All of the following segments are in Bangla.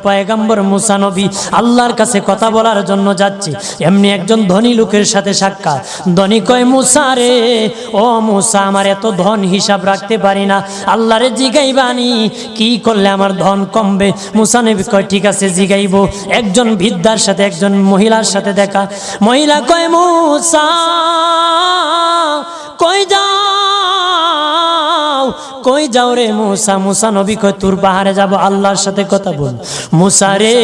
পয়গম্বর মুসা নবী আল্লাহর কাছে কথা বলার জন্য যাচ্ছে, এমনি একজন ধনী লোকের সাথে সাক্ষাৎ। ধনী কয়, মুসা রে, ও মুসা, আমার এত ধন হিসাব রাখতে পারি না, আল্লাহরে জিগাইবানি কি করলে আমার ধন কমবে? মুসা নবী কয়, ঠিক আছে জিগাইব। একজন বৃদ্ধার সাথে, একজন মহিলার সাথে দেখা। মহিলা কয়, মুসা কই যাও, কই যাও রে মুসা? মুসা নবী কয়, তোর পাহাড়ে যাব, আল্লাহর সাথে কথা বল। মুসা রে,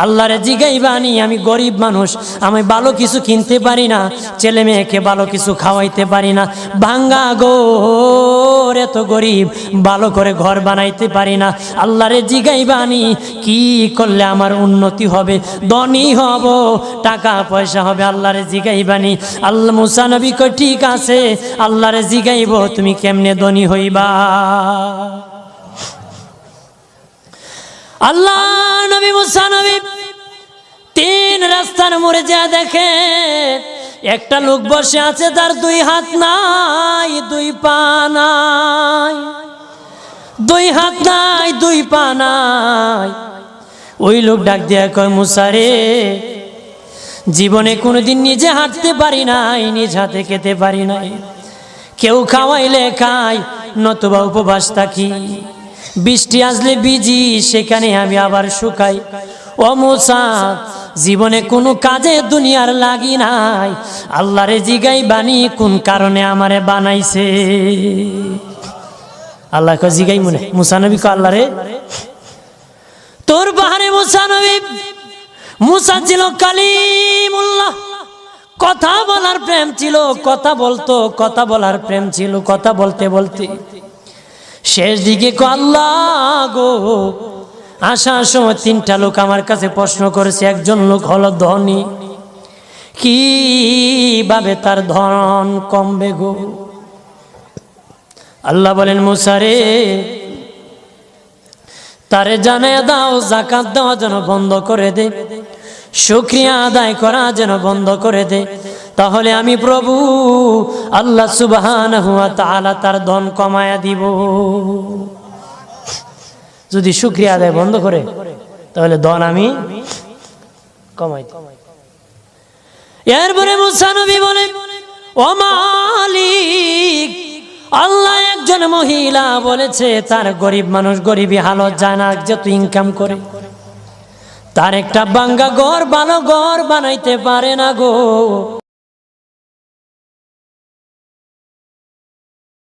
আল্লাহরে জিগাইবানি, আমি গরিব মানুষ, আমি ভালো কিছু কিনতে পারি না, ছেলে মেয়েকে ভালো কিছু খাওয়াইতে পারি না, ভাঙ্গা ঘর, এত গরিব, ভালো করে ঘর বানাইতে পারি না, আল্লাহরে জিগাইবানি কি করলে আমার উন্নতি হবে, ধনী হব, টাকা পয়সা হবে, আল্লাহরে জিগাইবানি। আল্লাহ মুসা নবী কয়, ঠিক আছে, আল্লাহরে জিগাইব, তুমি কেমনে ধনী হইবা? আল্লাহ নবী মুসা নবী তিন রাস্তার মোড়ে যা দেখে একটা লোক বসে আছে, তার দুই হাত নাই, দুই পা নাই, দুই হাত নাই, দুই পা নাই। ওই লোক ডাক দিয়া কয়, মুসা রে, জীবনে কোনোদিন নিজে হাঁটতে পারি নাই, নিজ হাতে খেতে পারি নাই, কেউ খাওয়াইলে খাই, নতুবা উপবাস থাকি, বৃষ্টি আসলে ভিজি, সেখানে আমি আবার শুকাই। ও মুসা, জীবনে কোনো কাজে দুনিয়ার লাগি নাই, আল্লাহরে জিগাইবানি কোন কারণে আমারে বানাইছে? আল্লাহ কয়, জিগাই মনে। মুসা নবী কয়, আল্লাহরে তোর পাহাড়ে মুসা নবী, মুসা ছিল কালিমুল্লাহ, কথা বলার প্রেম ছিল, কথা বলতো, কথা বলার প্রেম ছিল। কথা বলতে বলতে শেষ দিকে কয়, আল্লাহ গো, আসার সময় তিনটা লোক আমার কাছে প্রশ্ন করেছে, একজন লোক হলো ধনী, কিভাবে তার ধন কমবে গো? আল্লাহ বলেন, মুসা রে, তারে জানায়া দাও, যাকাত দেওয়া যেন বন্ধ করে দে, শুকরিয়া আদায় করা যেন বন্ধ করে দে, তাহলে আমি প্রভু আল্লাহ সুবহানাহু ওয়া তাআলা তার ধন কমায়া দিব। যদি শুকরিয়া আদায় বন্ধ করে, তাহলে ধন আমি কমাই দিব। এরপরে মুসা নবী বলে, ও মালিক, আল্লাহ একজন মহিলা বলেছে তার গরিব মানুষ, গরিবী হালত যায় না, যত ইনকাম করে, তার একটা ভাঙ্গা ঘর, ভালো ঘর বানাইতে পারে না গো।